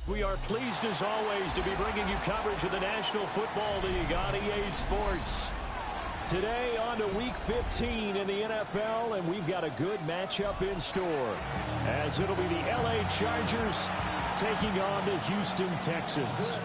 We are pleased as always to be bringing you coverage of the National Football League on EA Sports. Today on to Week 15 in the NFL, and we've got a good matchup in store, as it'll be the LA Chargers taking on the Houston Texans.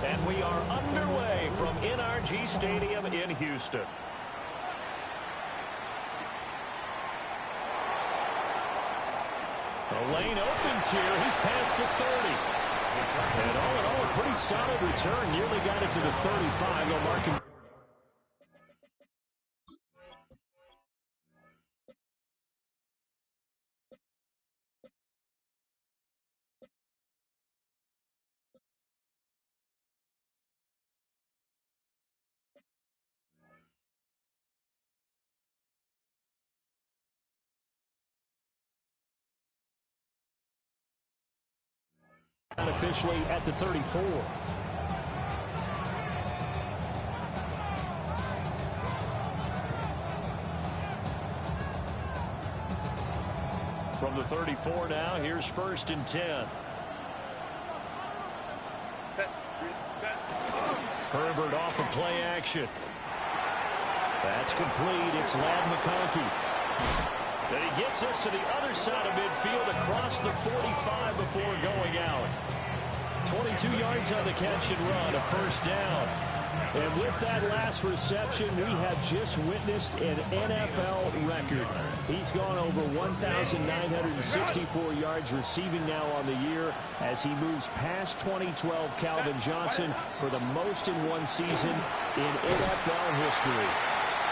And we are underway from NRG Stadium in Houston. The lane opens here. He's past the 30. And all in all, a pretty solid return. Nearly got it to the 35. They'll mark him. Officially at the 34. From the 34 now, here's 1st and 10. Herbert off of play action. That's complete. It's Ladd McConkey. And he gets us to the other side of midfield across the 45 before going out. 22 yards on the catch and run, a 1st down. And with that last reception, we have just witnessed an NFL record. He's gone over 1,964 yards receiving now on the year as he moves past 2012 Calvin Johnson for the most in one season in NFL history.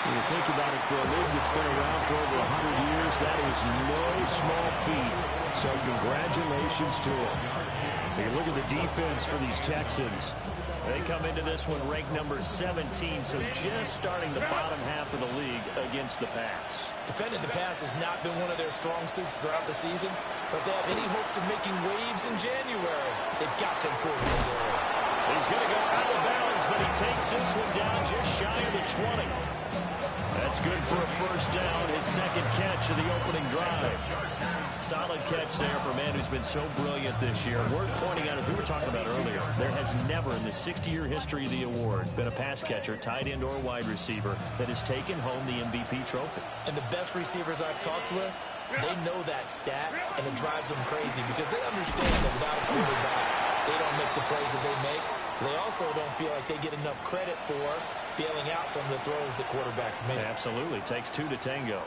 When you think about it, for a league that's been around for over 100 years, that is no small feat. So congratulations to him. You look at the defense for these Texans. They come into this one ranked number 17, so just starting the bottom half of the league against the pass. Defending the pass has not been one of their strong suits throughout the season, but they have any hopes of making waves in January. They've got to improve in this area. He's going to go out of bounds, but he takes this one down just shy of the 20. That's good for a 1st down, his 2nd catch of the opening drive. Solid catch there for a man who's been so brilliant this year. Worth pointing out, as we were talking about earlier, there has never in the 60-year history of the award been a pass catcher, tight end, or wide receiver that has taken home the MVP trophy. And the best receivers I've talked with, they know that stat, and it drives them crazy because they understand that without a quarterback, they don't make the plays that they make. They also don't feel like they get enough credit for bailing out some of the throws that quarterbacks make. Absolutely. Takes 2 to tango.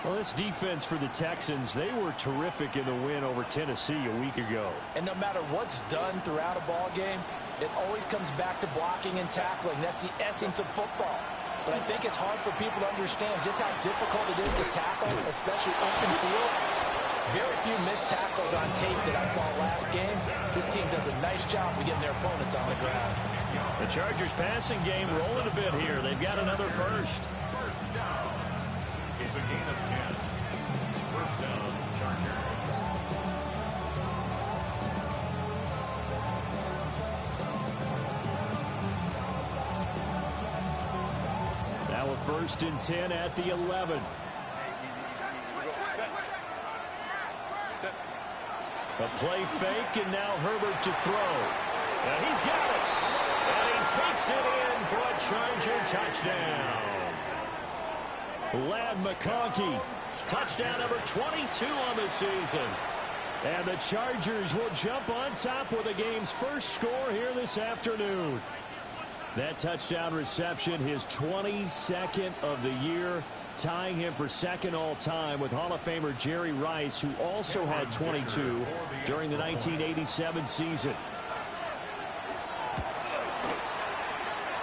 Well, this defense for the Texans, they were terrific in the win over Tennessee a week ago. And no matter what's done throughout a ball game, it always comes back to blocking and tackling. That's the essence of football. But I think it's hard for people to understand just how difficult it is to tackle, especially open field. Very few missed tackles on tape that I saw last game. This team does a nice job of getting their opponents on the ground. The Chargers passing game rolling a bit here. They've got another 1st. First down. It's a gain of 10. 1st down, Chargers. Now a 1st and 10 at the 11. A play fake, and now Herbert to throw. And he's got it. And he takes it in for a Charger touchdown. Ladd McConkey, touchdown number 22 on the season. And the Chargers will jump on top with the game's 1st score here this afternoon. That touchdown reception, his 22nd of the year, tying him for 2nd all-time with Hall of Famer Jerry Rice, who also had 22 during the 1987 season.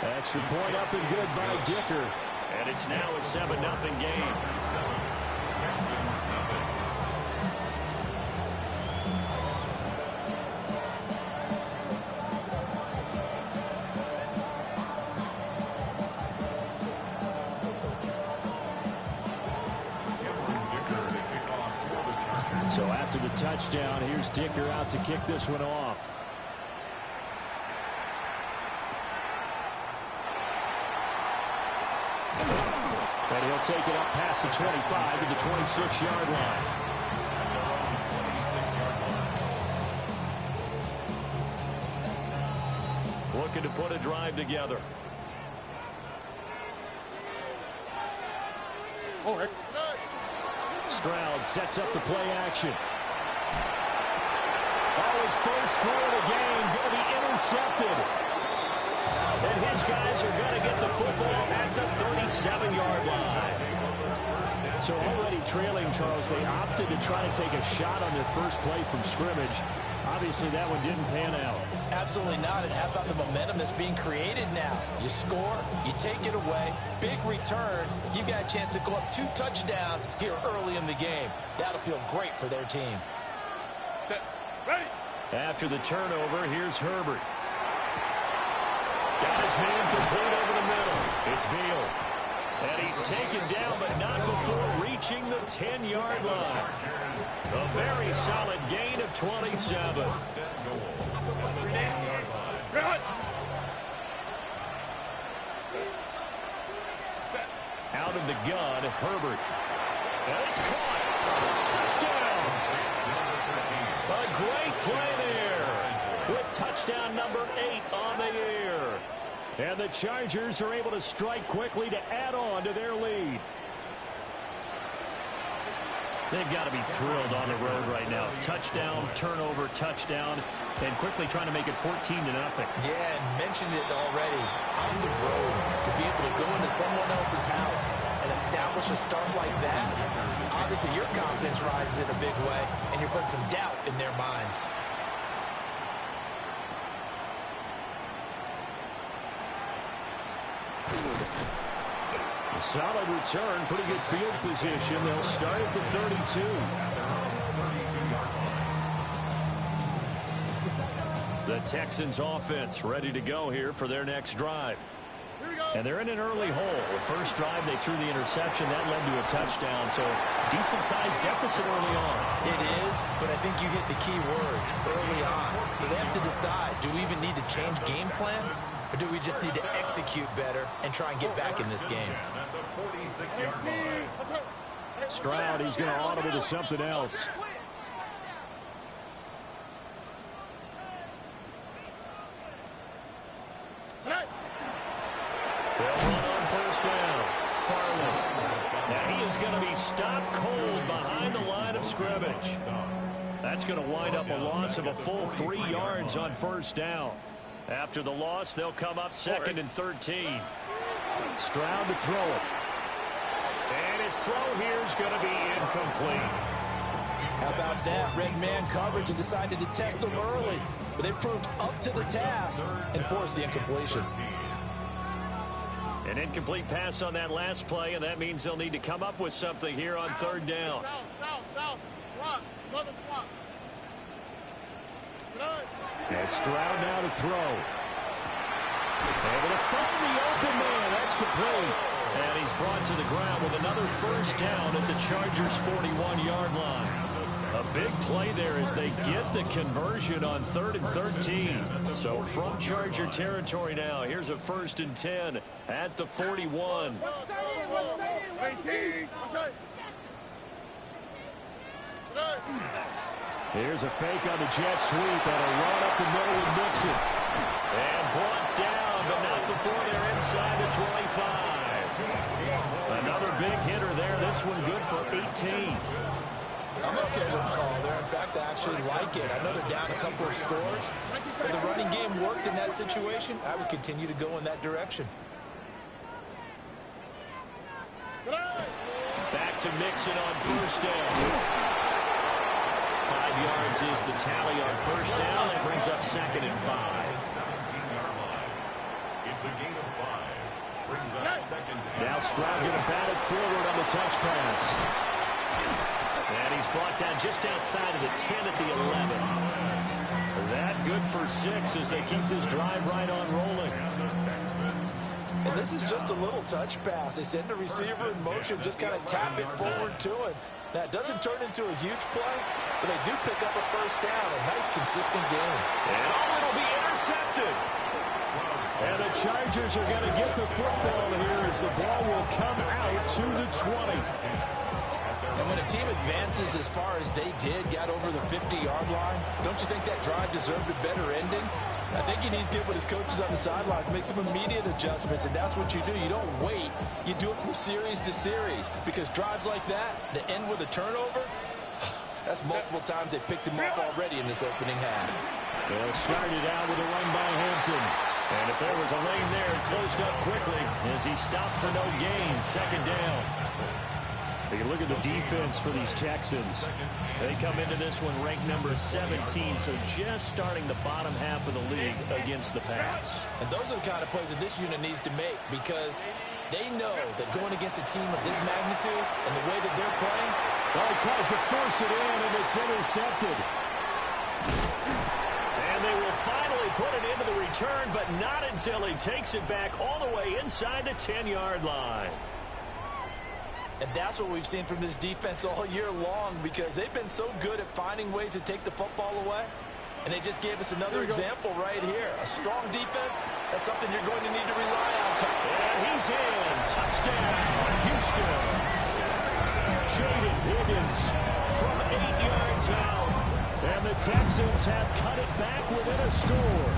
Extra point up and good by Dicker. And it's now a 7-0 game. So after the touchdown, here's Dicker out to kick this one off. And he'll take it up past the 25 to the 26-yard line. Looking to put a drive together. Stroud sets up the play action. Oh, his first throw of the game going to be intercepted. And his guys are going to get the football at the 37-yard line. So already trailing, Charles, they opted to try to take a shot on their first play from scrimmage. Obviously, that one didn't pan out. Absolutely not. And how about the momentum that's being created now? You score, you take it away, big return. You've got a chance to go up 2 touchdowns here early in the game. That'll feel great for their team. Ready. After the turnover, here's Herbert. Got his man complete over the middle. It's Beal. And he's taken down, but not before reaching the 10-yard line. A very solid gain of 27. Out of the gun, Herbert. And it's caught. Touchdown. A great play there. With touchdown number 8 on the year. And the Chargers are able to strike quickly to add on to their lead. They've got to be thrilled on the road right now. Touchdown, turnover, touchdown, and quickly trying to make it 14-0. Yeah, and mentioned it already. On the road, to be able to go into someone else's house and establish a start like that, obviously your confidence rises in a big way, and you're putting some doubt in their minds. A solid return, pretty good field position. They'll start at the 32. The Texans offense ready to go here for their next drive. And they're in an early hole. The first drive, they threw the interception. That led to a touchdown. So decent-sized deficit early on. It is, but I think you hit the key words early on. So they have to decide, do we even need to change game plan? Or do we just need to execute better and try and get back in this game? Stroud, he's going to audible to something else. They'll run on first down. Farley. Now he is going to be stopped cold behind the line of scrimmage. That's going to wind up a loss of a full 3 yards on first down. After the loss, they'll come up 2nd and 13. Stroud to throw it. And his throw here is going to be incomplete. How about that? Red man coverage and decided to test them early. But they proved up to the task and forced the incompletion. An incomplete pass on that last play, and that means they'll need to come up with something here on 3rd down. And Stroud now to throw. Able to find the open man. That's complete. And he's brought to the ground with another first down at the Chargers' 41-yard line. A big play there as they get the conversion on 3rd and 13. So from Charger territory now, here's a 1st and 10 at the 41. Here's a fake on the jet sweep and a run up the middle with Mixon. And brought down, but not before they're inside the 25. Another big hitter there. This one good for 18. I'm okay with the call there. In fact, I actually like it. I know they're down a couple of scores, but the running game worked in that situation. I would continue to go in that direction. Back to Mixon on first down. 5 yards is the tally on first down. That brings up 2nd and 5. It's a gain of 5. Brings up 2nd down. Now Stroud going to bat it forward on the touch pass. And he's brought down just outside of the 10 at the 11. That good for 6 as they keep this drive right on rolling. And this is just a little touch pass. They send the receiver in motion, just kind of tap it forward to him. That doesn't turn into a huge play, but they do pick up a first down. A nice, consistent game. And it'll be intercepted. And the Chargers are going to get the football here as the ball will come out to the 20. And when a team advances as far as they did, got over the 50-yard line, don't you think that drive deserved a better ending? I think he needs to get with his coaches on the sidelines, make some immediate adjustments, and that's what you do. You don't wait. You do it from series to series, because drives like that end with a turnover, that's multiple times they picked him up already in this opening half. They'll start it out with a run by Hampton. And if there was a lane there, it closed up quickly as he stopped for no gain. Second down. You look at the defense for these Texans. They come into this one ranked number 17, so just starting the bottom half of the league against the pass. And those are the kind of plays that this unit needs to make, because they know that going against a team of this magnitude and the way that they're playing. Well, he tries to force it in, and it's intercepted. And they will finally put it into the return, but not until he takes it back all the way inside the 10-yard line. And that's what we've seen from this defense all year long, because they've been so good at finding ways to take the football away. And they just gave us another example right here. A strong defense, that's something you're going to need to rely on. And he's in. Touchdown, Houston. Jaden Higgins from 8 yards out. And the Texans have cut it back within a score.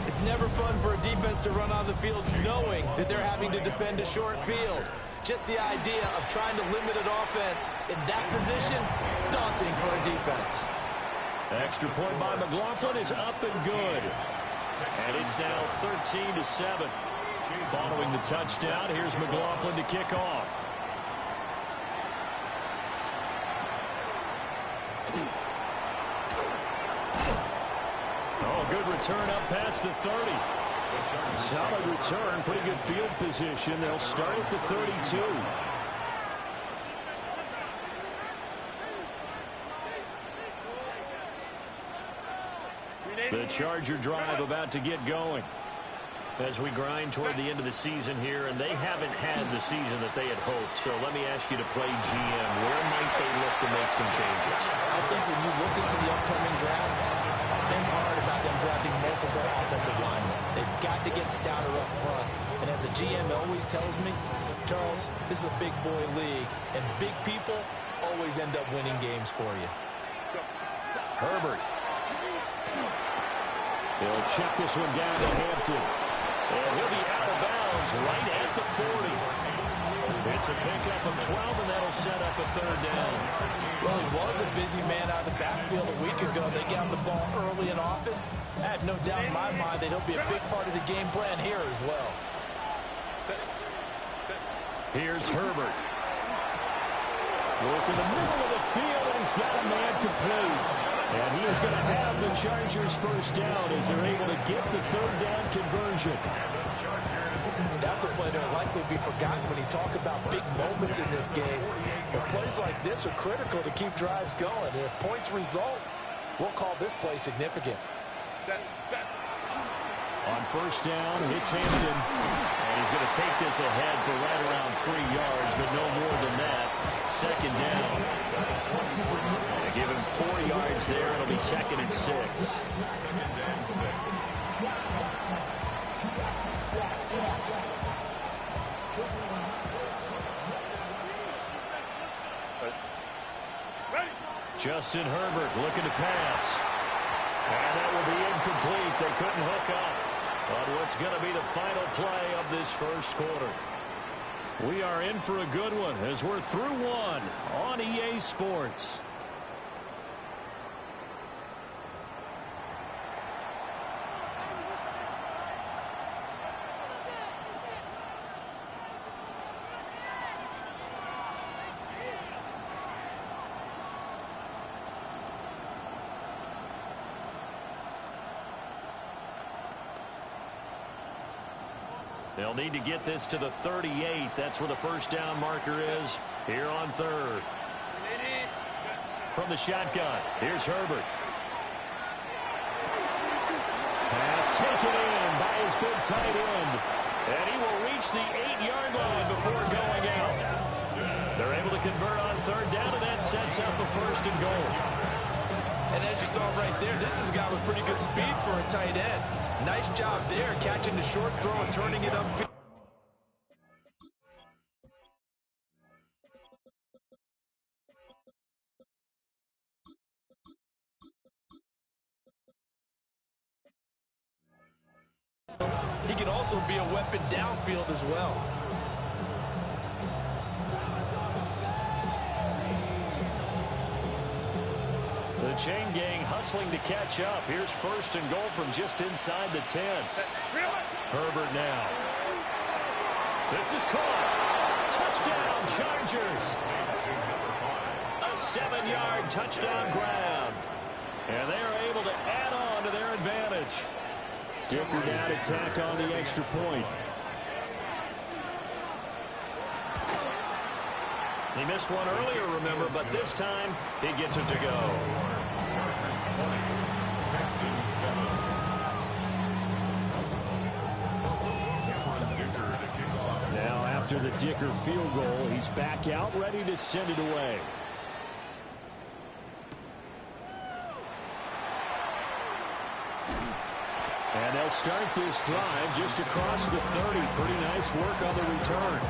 It's never fun for a defense to run on the field knowing that they're having to defend a short field. Just the idea of trying to limit an offense in that position, daunting for a defense. Extra point by McLaughlin is up and good. And it's now 13-7. Following the touchdown, here's McLaughlin to kick off. Oh, good return up past the 30. Solid return, pretty good field position. They'll start at the 32. The Charger drive about to get going as we grind toward the end of the season here, and they haven't had the season that they had hoped. So let me ask you to play GM. Where might they look to make some changes? I think when you look into the upcoming draft, think hard about them drafting multiple offensive linemen. They've got to get stouter up front. And as a GM always tells me, Charles, this is a big boy league, and big people always end up winning games for you. Herbert. He'll check this one down to Hampton. And he'll be out of bounds right at the 40. It's a pickup of 12, and that'll set up a third down. Well, he was a busy man out of the backfield a week ago. They got the ball early and often. I have no doubt in my mind that he'll be a big part of the game plan here as well. Here's Herbert. Work in the middle of the field, and he's got a man complete. And he is going to have the Chargers first down as they're able to get the third down conversion. That's a play that will likely be forgotten when you talk about big moments in this game. But plays like this are critical to keep drives going. And if points result, we'll call this play significant. On first down, it's Hampton. And he's going to take this ahead for right around 3 yards, but no more than that. Second down. And give him 4 yards there. It'll be 2nd and 6. Justin Herbert looking to pass. And that will be incomplete. They couldn't hook up on what's going to be the final play of this first quarter. We are in for a good one as we're through one on EA Sports. They'll need to get this to the 38. That's where the first down marker is here on third. From the shotgun, here's Herbert. Pass taken in by his big tight end. And he will reach the 8-yard line before going out. They're able to convert on third down, and that sets up a first and goal. And as you saw right there, this is a guy with pretty good speed for a tight end. Nice job there, catching the short throw and turning it upfield. He can also be a weapon downfield as well. The chain gang hustling to catch up. Here's first and goal from just inside the 10. Herbert now. This is caught. Touchdown, Chargers. A 7-yard touchdown grab. And they are able to add on to their advantage. Dicker now to tack on the extra point. He missed one earlier, remember, but this time he gets it to go. Chargers 20, Texans 7. Now after the Dicker field goal, he's back out, ready to send it away. And they'll start this drive just across the 30. Pretty nice work on the return.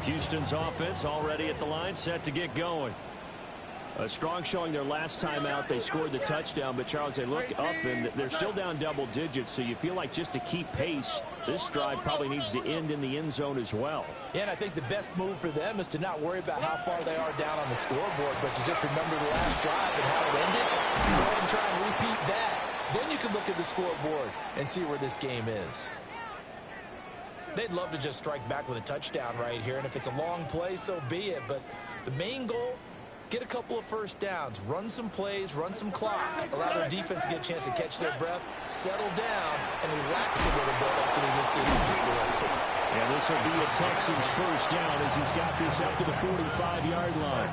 Houston's offense already at the line, set to get going. A strong showing their last time out. They scored the touchdown, but Charles, they look up and they're still down double digits, so you feel like just to keep pace, this drive probably needs to end in the end zone as well. Yeah, and I think the best move for them is to not worry about how far they are down on the scoreboard, but to just remember the last drive and how it ended. Go ahead and try and repeat that. Then you can look at the scoreboard and see where this game is. They'd love to just strike back with a touchdown right here, and if it's a long play, so be it. But the main goal, get a couple of first downs, run some plays, run some clock, allow their defense to get a chance to catch their breath, settle down, and relax a little bit after they just get the score. And this will be a Texans first down as he's got this up to the 45-yard line.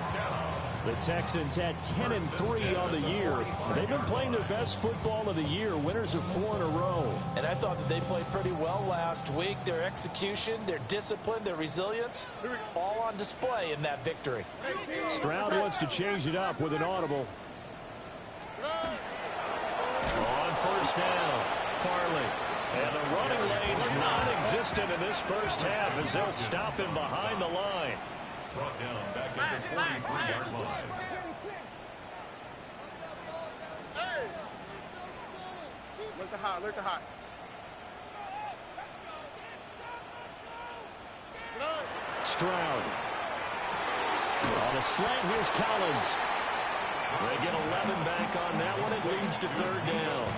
The Texans had 10-3 on the year. They've been playing their best football of the year, winners of 4 in a row. And I thought that they played pretty well last week. Their execution, their discipline, their resilience, all on display in that victory. Stroud wants to change it up with an audible. On first down, Farley. And the running lane's non-existent in this first half as they'll stop him behind the line. Brought down back at the 43-yard line. Look the hot, look the hot. Stroud. On a slant, here's Collins. They get 11 back on that one. It leads to third down.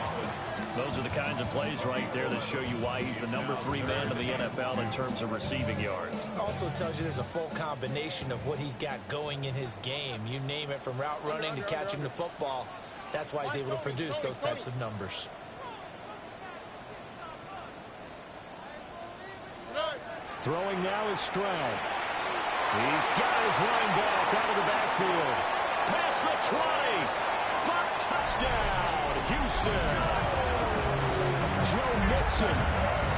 Those are the kinds of plays right there that show you why he's the number 3 man in the NFL in terms of receiving yards. Also tells you there's a full combination of what he's got going in his game. You name it, from route running to catching the football. That's why he's able to produce those types of numbers. Throwing now is Stroud. He's got his running back out of the backfield. Past the 20. For touchdown, Houston. Joe Mixon,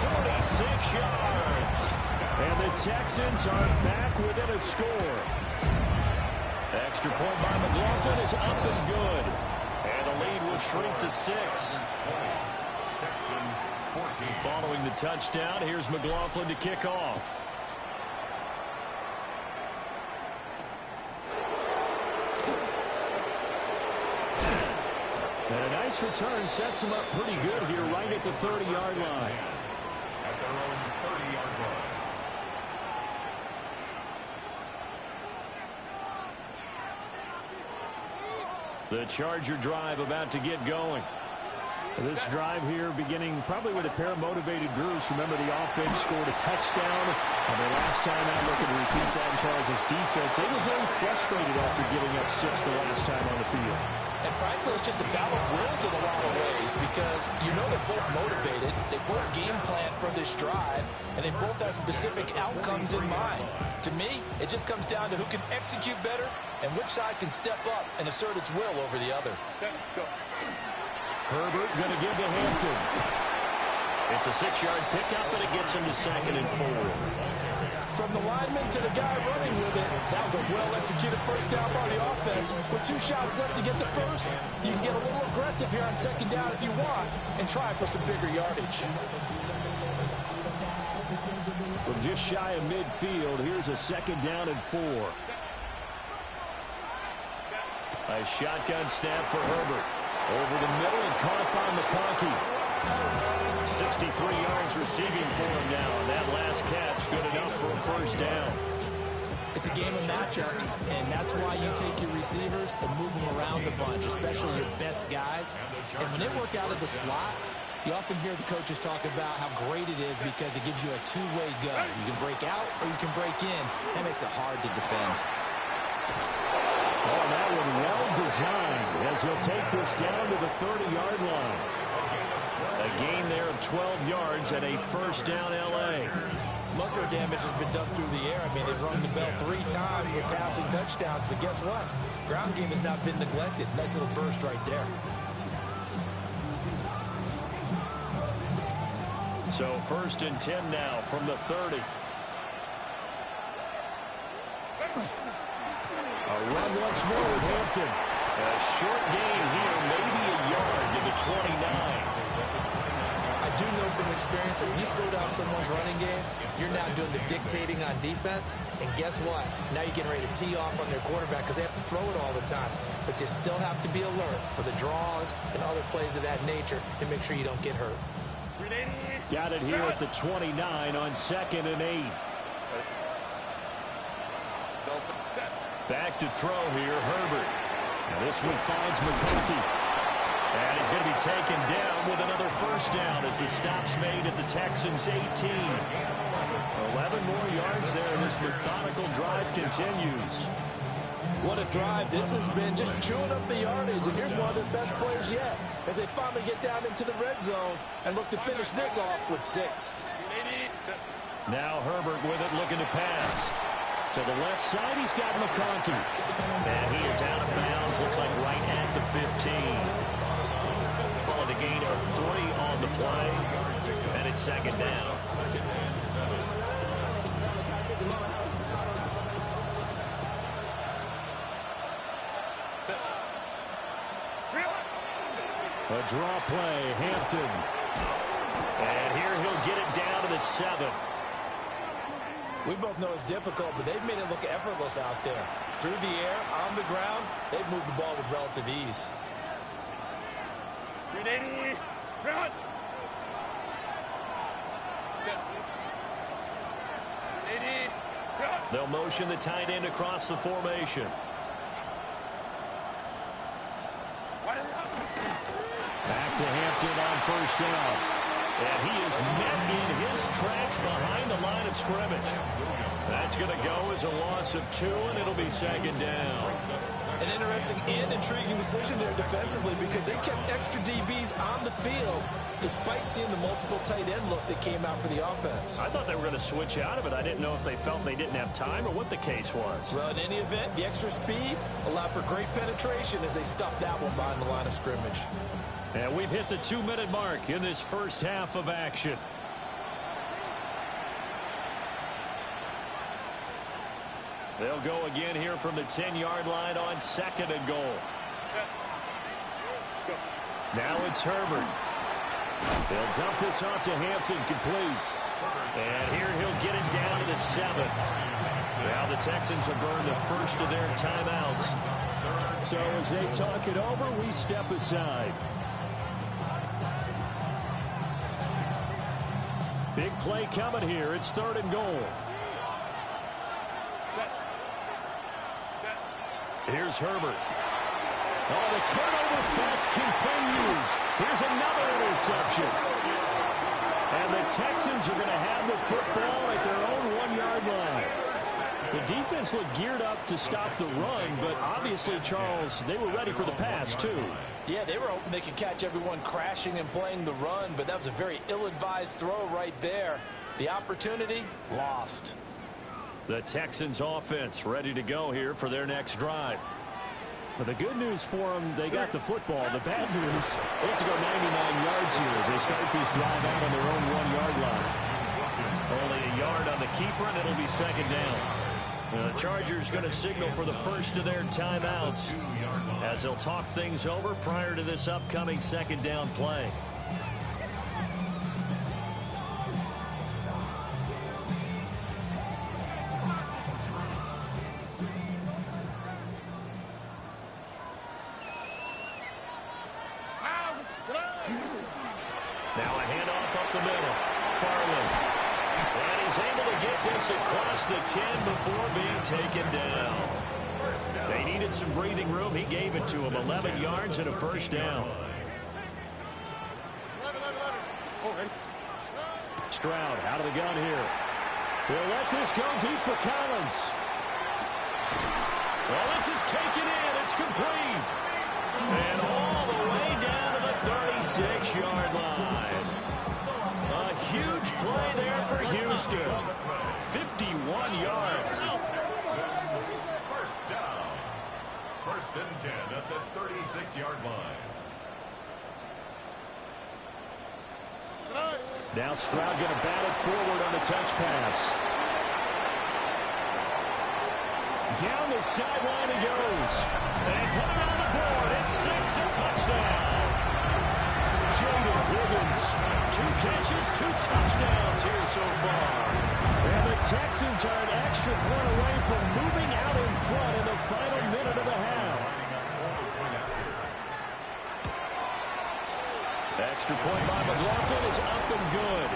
46 yards. And the Texans are back within a score. Extra point by McLaughlin is up and good. And the lead will shrink to 6. Following the touchdown, here's McLaughlin to kick off. And a nice return sets him up pretty good here right at the 30-yard line. At their own 30-yard line. The Charger drive about to get going. This drive here beginning probably with a pair of motivated groups. Remember, the offense scored a touchdown. And the last time out, looking to repeat that in Charles' defense. They were very frustrated after giving up 6 the last time on the field. And frankly, it's just a battle of wills in a lot of ways, because you know they're both motivated, they both game plan for this drive, and they both have specific outcomes in mind. To me, it just comes down to who can execute better and which side can step up and assert its will over the other. Herbert going to give to Hampton. It's a 6-yard pickup, and it gets him to 2nd and 4. From the lineman to the guy running with it, that was a well-executed first down by the offense. With 2 shots left to get the first, you can get a little aggressive here on second down if you want and try for some bigger yardage. From just shy of midfield, here's a 2nd down and 4. A shotgun snap for Herbert. Over the middle and caught by McConkey. 63 yards receiving for him now. And that last catch good enough for a first down. It's a game of matchups, and that's why you take your receivers and move them around a bunch, especially your best guys. And when they work out of the slot, you often hear the coaches talk about how great it is because it gives you a two-way go. You can break out or you can break in. That makes it hard to defend. Oh, that one well designed as he'll take this down to the 30-yard line. A gain there of 12 yards and a first down L.A. Most of their damage has been done through the air. I mean, they've rung the bell 3 times with passing touchdowns, but guess what? Ground game has not been neglected. Nice little burst right there. So 1st and 10 now from the 30. A run once more with Hampton. A short gain here, maybe a yard to the 29. I do know from experience that when you slow down someone's running game, you're now doing the dictating on defense. And guess what? Now you're getting ready to tee off on their quarterback because they have to throw it all the time. But you still have to be alert for the draws and other plays of that nature and make sure you don't get hurt. Got it here at the 29 on 2nd and 8. Back to throw here, Herbert. Now this one finds McConkey. And he's going to be taken down with another first down as the stop's made at the Texans' 18. 11 more yards there, and this methodical drive continues. What a drive this has been, just chewing up the yardage. And here's one of their best plays yet as they finally get down into the red zone and look to finish this off with 6. Now Herbert with it, looking to pass. To the left side, he's got McConkey. And he is out of bounds, looks like right at the 15. Followed a gain of 3 on the play, and it's 2nd down. A draw play, Hampton. And here he'll get it down to the 7. We both know it's difficult, but they've made it look effortless out there. Through the air, on the ground, they've moved the ball with relative ease. They'll motion the tight end across the formation. Back to Hampton on first down. And he is met in his tracks behind the line of scrimmage. That's going to go as a loss of 2, and it'll be 2nd down. An interesting and intriguing decision there defensively because they kept extra DBs on the field despite seeing the multiple tight end look that came out for the offense. I thought they were going to switch out of it. I didn't know if they felt they didn't have time or what the case was. Well, in any event, the extra speed allowed for great penetration as they stuffed that one behind the line of scrimmage. And we've hit the 2-minute mark in this first half of action. They'll go again here from the 10-yard line on 2nd and goal. Now it's Herbert. They'll dump this off to Hampton, complete. And here he'll get it down to the 7. Now the Texans have burned the first of their timeouts. So as they talk it over, we step aside. Big play coming here. It's 3rd and goal. Here's Herbert. Oh, the turnover fest continues. Here's another interception. And the Texans are going to have the football at their own 1-yard line. The defense looked geared up to stop the run, but obviously, Charles, they were ready for the pass, too. Yeah, they were hoping they could catch everyone crashing and playing the run, but that was a very ill-advised throw right there. The opportunity, lost. The Texans offense ready to go here for their next drive. But the good news for them, they got the football. The bad news, they have to go 99 yards here as they start this drive out on their own 1-yard line. Only a yard on the keeper, and it'll be second down. The Chargers going to signal for the first of their timeouts as they'll talk things over prior to this upcoming second down play. Now a handoff up the middle. Farland. And he's able to get this across the 10 before being taken down. They needed some breathing room. He gave it to him. 11 yards and a first down. Stroud out of the gun here. He'll let this go deep for Collins. Well, this is taken in. It's complete. And all the way down to the 36-yard line. A huge play there for Houston. 51 yards. First down. First and 10 at the 36-yard line. Now Stroud going to bat it forward on the touch pass. Down the sideline he goes. And put it on the board. It's 6, a touchdown. Jaden Higgins, 2 catches, 2 touchdowns here so far. And the Texans are an extra point away from moving out in front in the final minute of the half. Extra point by McLaughlin is up and good.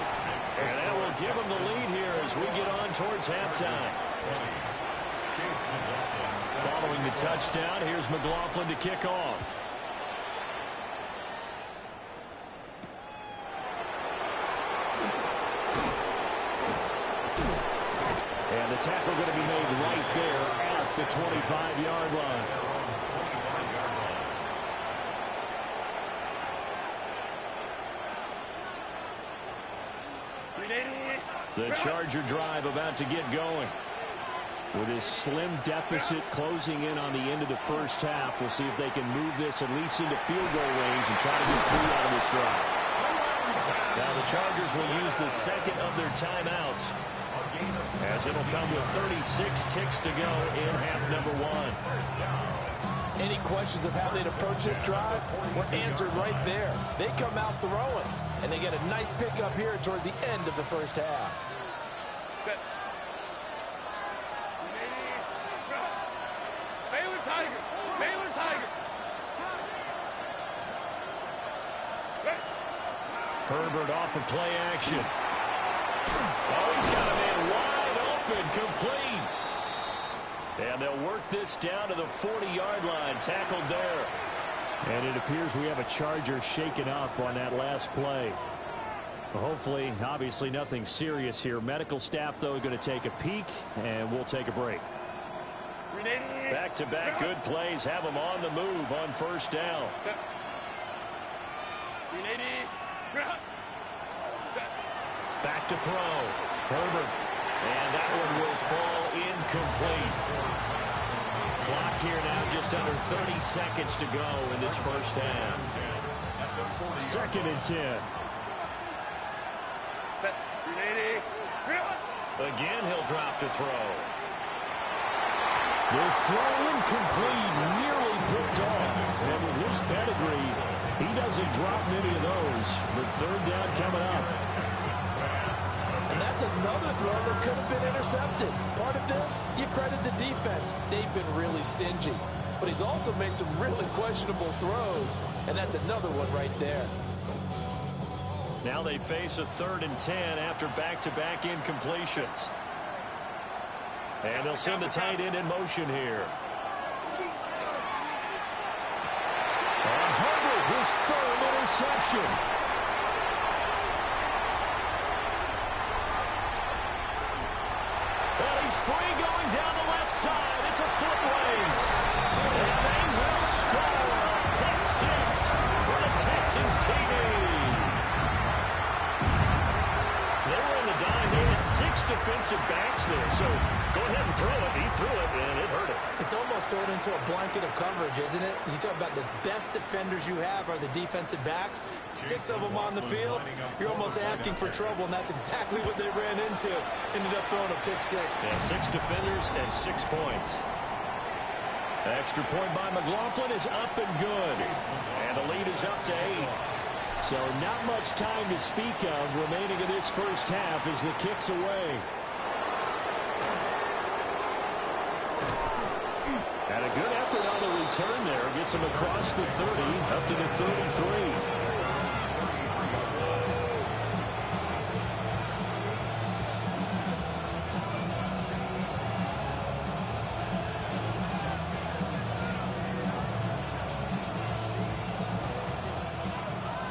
And that will give him the lead here as we get on towards halftime. Following the touchdown, here's McLaughlin to kick off. And the tackle going to be made right there at the 25-yard line. The Charger drive about to get going. With his slim deficit closing in on the end of the first half, we'll see if they can move this at least into field goal range and try to get 3 out of this drive. Now the Chargers will use the second of their timeouts, as it'll come with 36 ticks to go in half number 1. Any questions of how they'd approach this drive were answered right there. They come out throwing, and they get a nice pickup here toward the end of the first half. Herbert off of play action. Oh, he's got a man wide open, complete. And they'll work this down to the 40-yard line, tackled there. And it appears we have a Charger shaken up on that last play. Hopefully, obviously nothing serious here. Medical staff, though, going to take a peek, and we'll take a break. Back-to-back good plays have them on the move on first down. Back to throw. Herbert. And that one will fall incomplete. Clock here now just under 30 seconds to go in this first half. Second and 10. Again, he'll drop to throw. This throw incomplete, nearly picked off. And with his pedigree, he doesn't drop many of those. But third down coming up. And that's another throw that could have been intercepted. Part of this, you credit the defense. They've been really stingy. But he's also made some really questionable throws. And that's another one right there. Now they face a 3rd and 10 after back-to-back incompletions. And they'll send the tight end in motion here. And Herbert, his 3rd interception. Well, he's free going down the left side. It's a foot race. And they will score. Pick 6 for the Texans TV. They were in the dime. They had 6 defensive backs there, so go ahead and throw it. He threw it, and it hurt him. It's almost thrown into a blanket of coverage, isn't it? You talk about the best defenders you have are the defensive backs. 6 of them on the field. You're almost asking for trouble, and that's exactly what they ran into. Ended up throwing a pick six. Yeah, 6 defenders and 6 points. Extra point by McLaughlin is up and good. And the lead is up to 8. So not much time to speak of remaining in this first half as the kick's away. And a good effort on the return there. Gets him across the 30, up to the 33.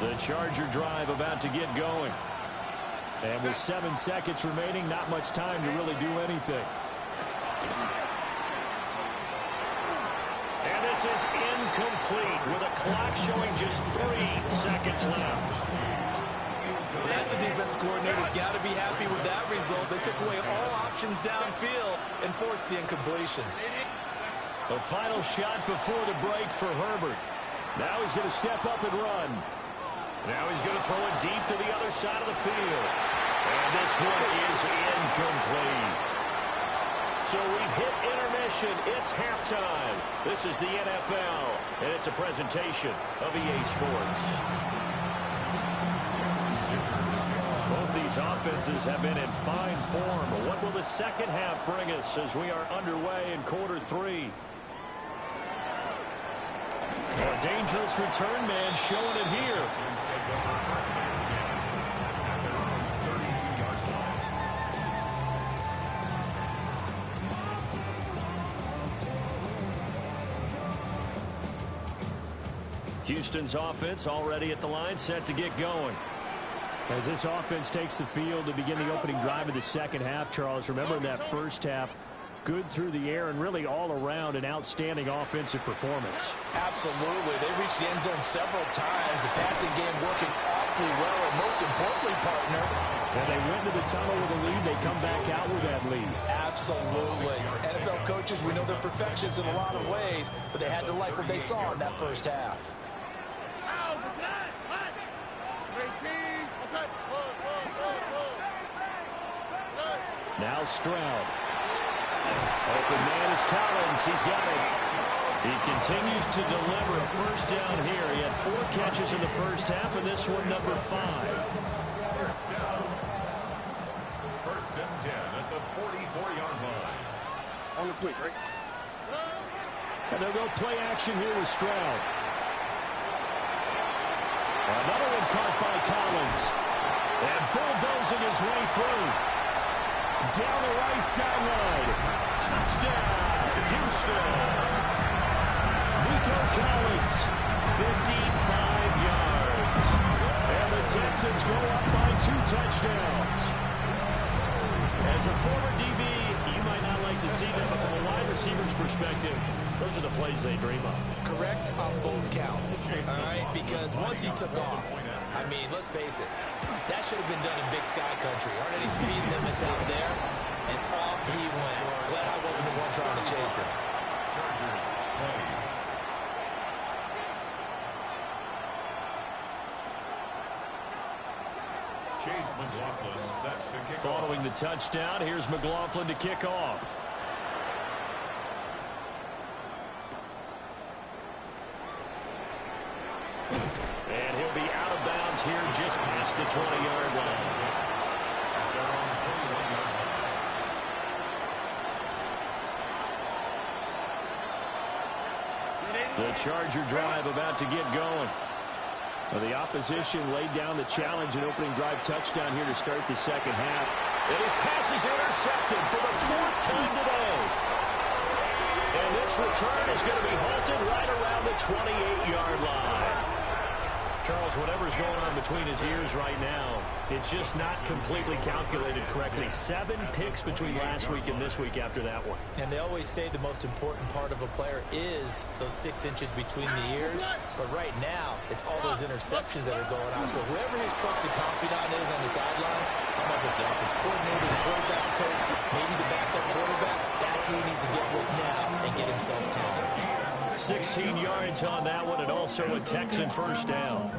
The Charger drive about to get going. And with 7 seconds remaining, not much time to really do anything. And this is incomplete with a clock showing just 3 seconds left. Well, that's a defensive coordinator's got to be happy with that result. They took away all options downfield and forced the incompletion. The final shot before the break for Herbert. Now he's going to step up and run. Now he's going to throw it deep to the other side of the field. And this one is incomplete. So we've hit intermission. It's halftime. This is the NFL, and it's a presentation of EA Sports. Both these offenses have been in fine form. What will the second half bring us as we are underway in quarter 3? A dangerous return man showing it here. Houston's offense already at the line, set to get going. As this offense takes the field to begin the opening drive of the second half, Charles, remember in that first half, good through the air and really all around an outstanding offensive performance. Absolutely. They reached the end zone several times. The passing game working awfully well, and most importantly, partner, when they went to the tunnel with a lead, they come back out with that lead. Absolutely. NFL coaches, we know they're perfectionists in a lot of ways, but they had to like what they saw in that first half. Now Stroud. Open man is Collins. He's got it. He continues to deliver a first down here. He had 4 catches in the first half, and this one number 5. First down. First and 10 at the 44-yard line. On the quick, right? And they'll go play action here with Stroud. Another one caught by Collins. And bulldozing his way through. Down the right sideline. Touchdown, Houston. Nico Collins, 55 yards. And the Texans go up by 2 touchdowns. As a former DB, you might not like to see them, but from a wide receiver's perspective, those are the plays they dream of. Correct on both counts, all right? Because once he took off, I mean, let's face it, that should have been done in Big Sky Country. Aren't any speed limits out there? And off he went. Glad I wasn't the one trying to chase him. Chargers play. Chase McLaughlin set to kick off. Following the touchdown, here's McLaughlin to kick off. And he'll be out of bounds here just past the 20-yard line. The Charger drive about to get going. Well, the opposition laid down the challenge and opening drive touchdown here to start the second half. And his pass is intercepted for the 4th time today. And this return is going to be halted right around the 28-yard line. Charles, whatever's going on between his ears right now, it's just not completely calculated correctly. 7 picks between last week and this week after that one. And they always say the most important part of a player is those 6 inches between the ears. But right now, it's all those interceptions that are going on. So whoever his trusted confidant is on the sidelines, I don't know if it's the offense coordinator, the quarterback's coach, maybe the backup quarterback, that's who he needs to get with now and get himself calm. 16 yards on that one, and also a Texan first down.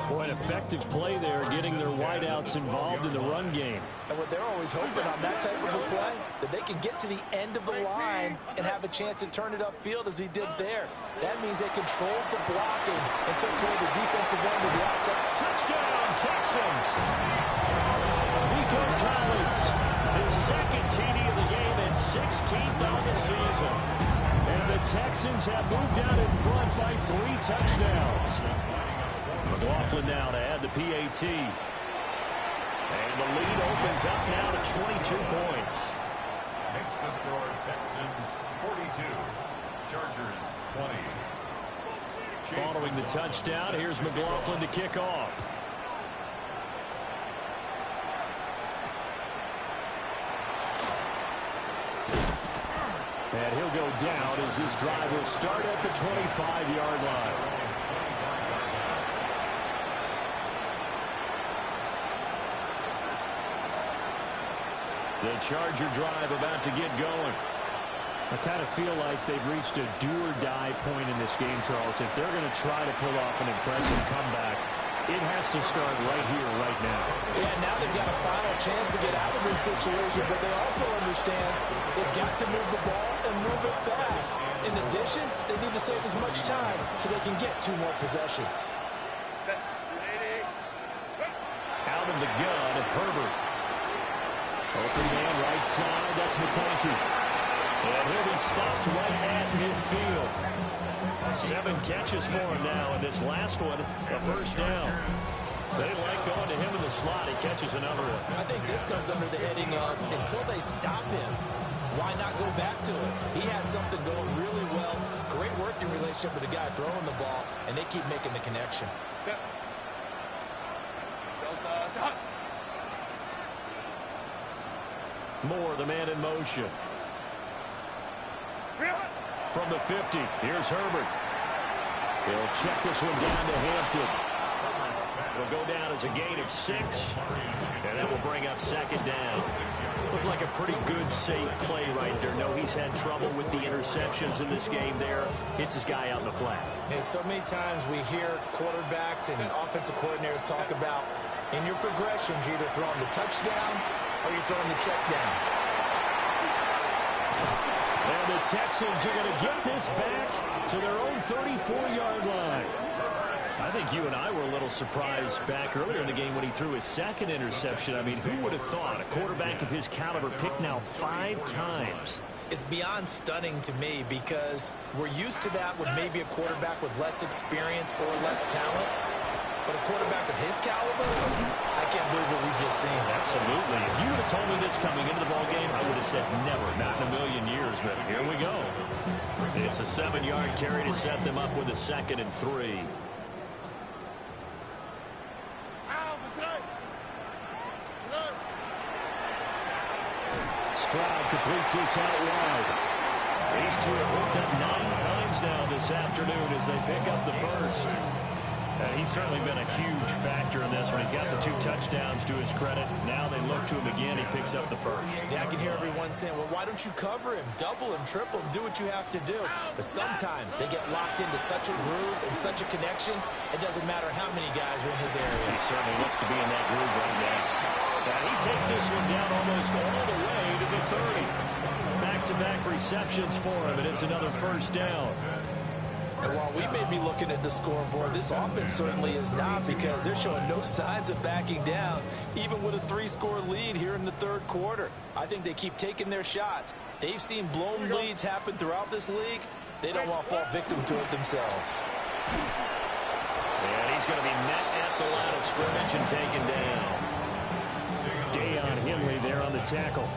Boy, an effective play there, getting their wideouts involved in the run game. And what they're always hoping on that type of a play, that they can get to the end of the line and have a chance to turn it upfield as he did there. That means they controlled the blocking and took care of the defensive end of the outside. Touchdown, Texans! Nico Collins, his second TD of the game and 16th on the season. And the Texans have moved out in front by 3 touchdowns. McLaughlin now to add the PAT. And the lead opens up now to 22 points. Makes the score Texans 42, Chargers 20. Following the touchdown, here's McLaughlin to kick off. And he'll go down as this drive will start at the 25-yard line. The Charger drive about to get going. I kind of feel like they've reached a do-or-die point in this game, Charles. If they're going to try to pull off an impressive comeback, it has to start right here, right now. Yeah, now they've got a final chance to get out of this situation, but they also understand they've got to move the ball and move it fast. In addition, they need to save as much time so they can get 2 more possessions. Out of the gun, Herbert. Open man right side, that's McConkey. And he'll be stopped right at midfield. 7 catches for him now, and this last one, a first down. They like going to him in the slot. He catches another one. I think this comes under the heading of, until they stop him, why not go back to it? He has something going really well. Great working relationship with the guy throwing the ball, and they keep making the connection. Moore, the man in motion. From the 50, here's Herbert. He'll check this one down to Hampton. It'll go down as a gain of 6, and that will bring up second down. Looked like a pretty good, safe play right there. No, he's had trouble with the interceptions in this game there. Hits his guy out in the flat. Hey, so many times we hear quarterbacks and offensive coordinators talk about, in your progressions, you're either throwing the touchdown or you're throwing the check down. And the Texans are going to get this back to their own 34-yard line. I think you and I were a little surprised back earlier in the game when he threw his second interception. I mean, who would have thought a quarterback of his caliber picked now 5 times? It's beyond stunning to me because we're used to that with maybe a quarterback with less experience or less talent. But a quarterback of his caliber, I can't believe what we've just seen. Absolutely. If you would have told me this coming into the ballgame, I would have said never, not in a million years. But here we go. It's a 7-yard carry to set them up with a 2nd and 3. Stroud completes this out wide. These two have hooked up 9 times now this afternoon as they pick up the first. He's certainly been a huge factor in this one. He's got the 2 touchdowns to his credit. Now they look to him again. He picks up the first. Yeah, I can hear everyone saying, well, why don't you cover him, double him, triple him, do what you have to do. But sometimes they get locked into such a groove and such a connection, it doesn't matter how many guys are in his area. He certainly looks to be in that groove right now. He takes this one down almost all the way to the 30. Back-to-back receptions for him, and it's another first down. And while we may be looking at the scoreboard, this offense certainly is not, because they're showing no signs of backing down, even with a 3-score lead here in the 3rd quarter. I think they keep taking their shots. They've seen blown leads happen throughout this league. They don't want to fall victim to it themselves. And he's going to be met at the line of scrimmage and taken down. Deion Henley there on the tackle.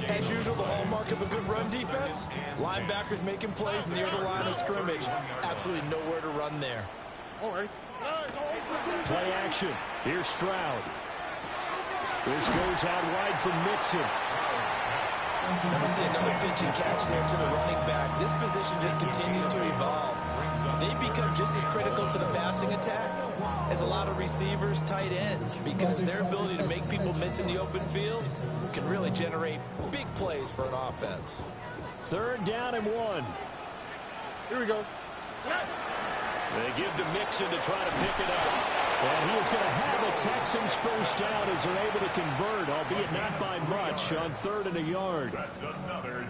As usual, the hallmark of a good run defense, linebackers making plays near the line of scrimmage. Absolutely nowhere to run there. Play action. Here's Stroud. This goes out wide for Mixon. We see another pitch and catch there to the running back. This position just continues to evolve. They become just as critical to the passing attack as a lot of receivers, tight ends, because their ability to make people miss in the open field can really generate big plays for an offense. 3rd down and 1. Here we go. They give to Mixon to try to pick it up. And he is going to have the Texans first down as they're able to convert, albeit not by much, on 3rd and a yard.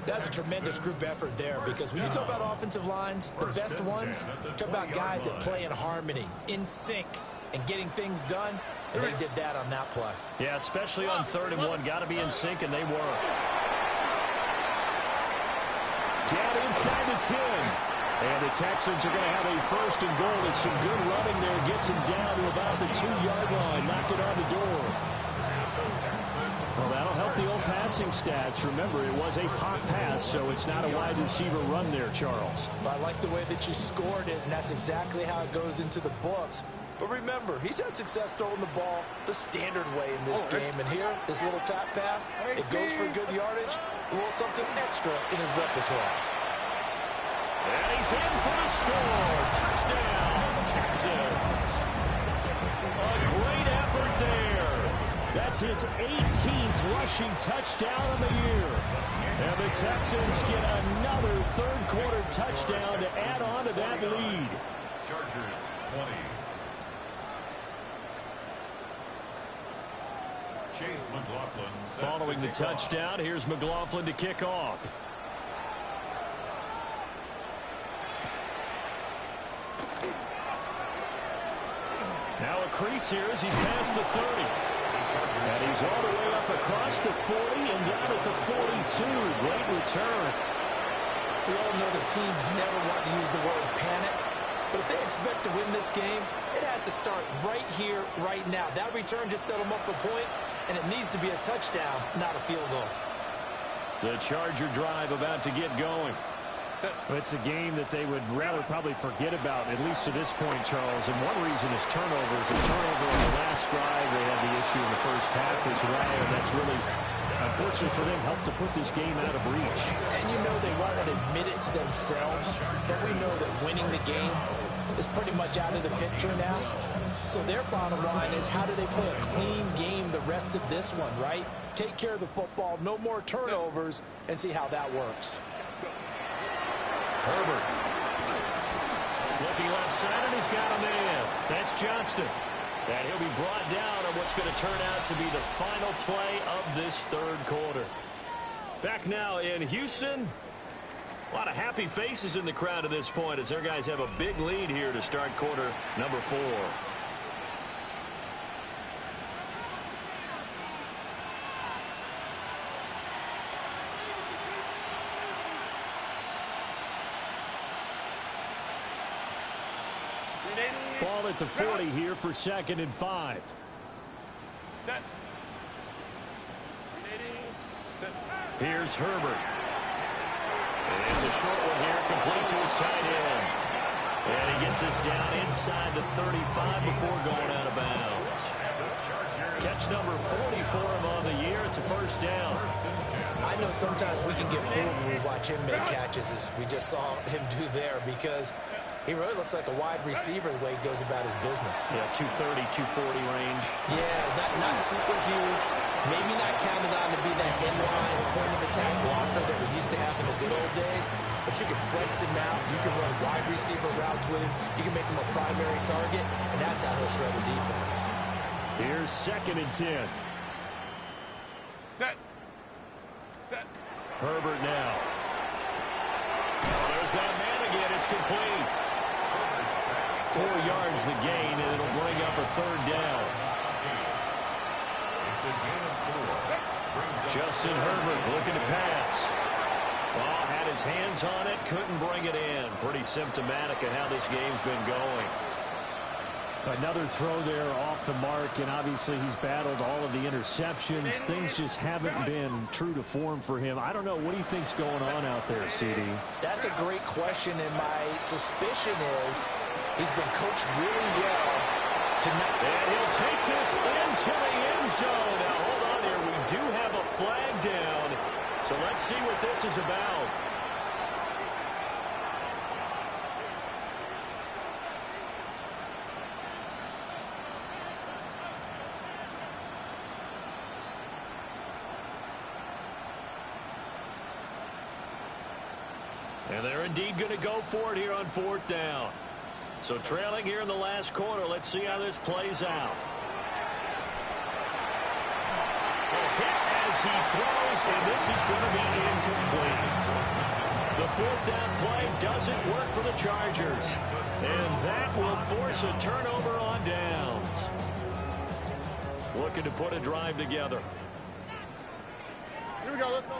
That's a tremendous group effort there, because when you talk about offensive lines, the best ones, talk about guys that play in harmony, in sync, and getting things done, and they did that on that play. Yeah, especially on 3rd and 1. Got to be in sync, and they were. Down inside the 10. And the Texans are going to have a 1st and goal. It's some good running there. Gets him down to about the 2-yard line. Knock it on the door. Well, that'll help the old passing stats. Remember, it was a pop pass, so it's not a wide receiver run there, Charles. Well, I like the way that you scored it, and that's exactly how it goes into the books. But remember, he's had success throwing the ball the standard way in this game. And here, this little tap pass, it goes for good yardage, a little something extra in his repertoire. And he's in for the score. Touchdown, Texans. A great effort there. That's his 18th rushing touchdown of the year. And the Texans get another 3rd quarter touchdown to add on to that lead. Chargers 20. Chase McLaughlin. Following the touchdown, here's McLaughlin to kick off. Now a crease here as he's past the 30. And he's all the way up across the 40 and down at the 42. Great return. We all know the teams never want to use the word panic. But if they expect to win this game, it has to start right here, right now. That return just set them up for points, and it needs to be a touchdown, not a field goal. The Charger drive about to get going. It's a game that they would rather probably forget about, at least to this point, Charles. And one reason is turnovers. A turnover on the last drive, they had the issue in the first half as well. And that's really, unfortunately for them, helped to put this game out of reach. And you know they want to admit it to themselves, but we know that winning the game is pretty much out of the picture now. So their bottom line is, how do they play a clean game the rest of this one, right? Take care of the football, no more turnovers, and see how that works. Herbert. Looking left side, and he's got him in. That's Johnston. And he'll be brought down on what's going to turn out to be the final play of this 3rd quarter. Back now in Houston. A lot of happy faces in the crowd at this point as their guys have a big lead here to start quarter number 4. Ball at the 40 here for 2nd and 5. Here's Herbert. And it's a short one here, complete to his tight end. And he gets this down inside the 35 before going out of bounds. Catch number 40 for him on the year. It's a 1st down. I know sometimes we can get fooled when we watch him make catches, as we just saw him do there, because he really looks like a wide receiver the way he goes about his business. Yeah, 230, 240 range. Yeah, not super huge. Maybe not counted on to be that inline point-of-attack blocker that we used to have in the good old days. But you can flex him out. You can run wide receiver routes with him. You can make him a primary target, and that's how he'll shred a defense. Here's 2nd and 10. Set. Herbert now. Oh, there's that man again. It's complete. 4 yards the gain, and it'll bring up a 3rd down. Justin Herbert looking to pass. Well, had his hands on it, couldn't bring it in. Pretty symptomatic of how this game's been going. Another throw there off the mark, and obviously he's battled all of the interceptions. Things just haven't been true to form for him. I don't know. What do you think's going on out there, CD? That's a great question, and my suspicion is He's been coached really well tonight. And he'll take this into the end zone. Now, hold on here. We do have a flag down. So let's see what this is about. And they're indeed going to go for it here on 4th down. So trailing here in the last quarter. Let's see how this plays out. Hit as he throws, and this is going to be incomplete. The 4th down play doesn't work for the Chargers. And that will force a turnover on downs. Looking to put a drive together. Here we go. Let's go.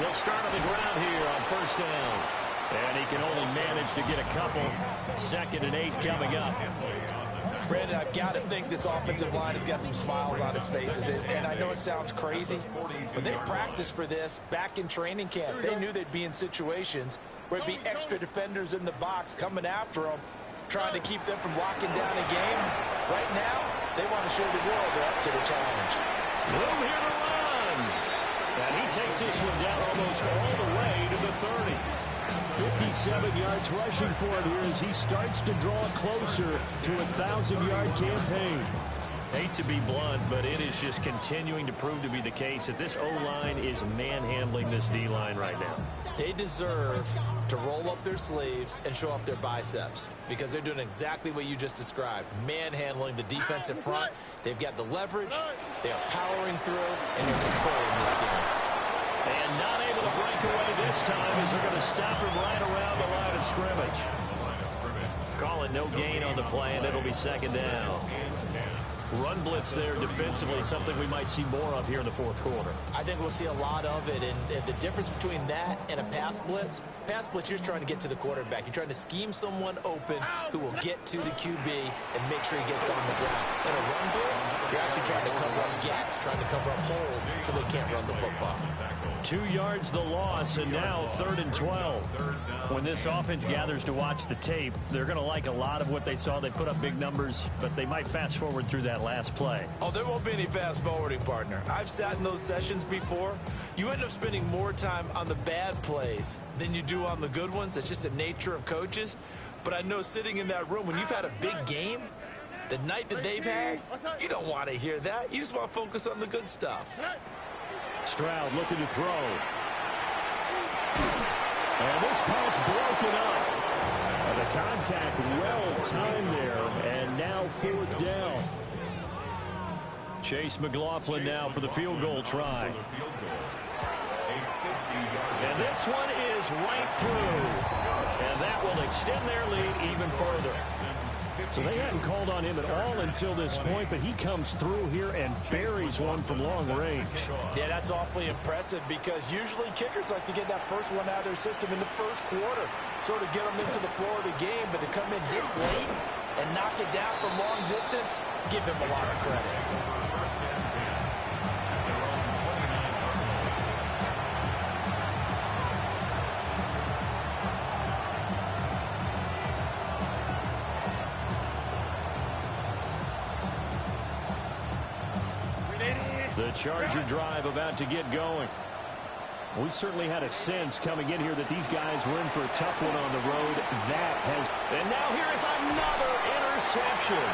They'll start on the ground here on 1st down. And he can only manage to get a couple. 2nd and 8 coming up. Brandon, I've got to think this offensive line has got some smiles on its faces. And I know it sounds crazy, but they practiced for this back in training camp. They knew they'd be in situations where it'd be extra defenders in the box coming after them, trying to keep them from locking down a game. Right now, they want to show the world they're up to the challenge. Room here to run. And he takes this one down almost all the way to the 30. 57 yards rushing for it here as he starts to draw closer to a 1,000-yard campaign. Hate to be blunt, but it is just continuing to prove to be the case that this O-line is manhandling this D-line right now. They deserve to roll up their sleeves and show up their biceps because they're doing exactly what you just described, manhandling the defensive front. They've got the leverage, they are powering through, and they're controlling this game. And not able to break away this time as they're going to stop him right around the line of scrimmage. Call it no gain on the play, and it'll be 2nd down. Run blitz there defensively, something we might see more of here in the 4th quarter. I think we'll see a lot of it, and the difference between that and a pass blitz, you're just trying to get to the quarterback. You're trying to scheme someone open who will get to the QB and make sure he gets on the ground. In a run blitz, you're actually trying to cover up gaps, trying to cover up holes so they can't run the football. 2 yards the loss, and now 3rd and 12. When this offense gathers to watch the tape, they're going to like a lot of what they saw. They put up big numbers, but they might fast forward through that last play. Oh, there won't be any fast forwarding, partner. I've sat in those sessions before. You end up spending more time on the bad plays than you do on the good ones. That's just the nature of coaches. But I know sitting in that room, when you've had a big game, the night that they've had, you don't want to hear that. You just want to focus on the good stuff. Stroud looking to throw. And this pass broken up. The contact well timed there, and now 4th down. Chase McLaughlin now for the field goal try. And this one is right through. And that will extend their lead even further. So they hadn't called on him at all until this point, but he comes through here and buries one from long range. Yeah, that's awfully impressive because usually kickers like to get that first one out of their system in the 1st quarter, sort of get them into the flow of the game, but to come in this late and knock it down from long distance, give him a lot of credit. The Charger drive about to get going. We certainly had a sense coming in here that these guys were in for a tough one on the road. That has... And now here is another interception.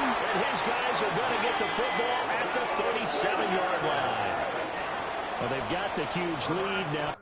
And his guys are going to get the football at the 37-yard line. Well, they've got the huge lead now.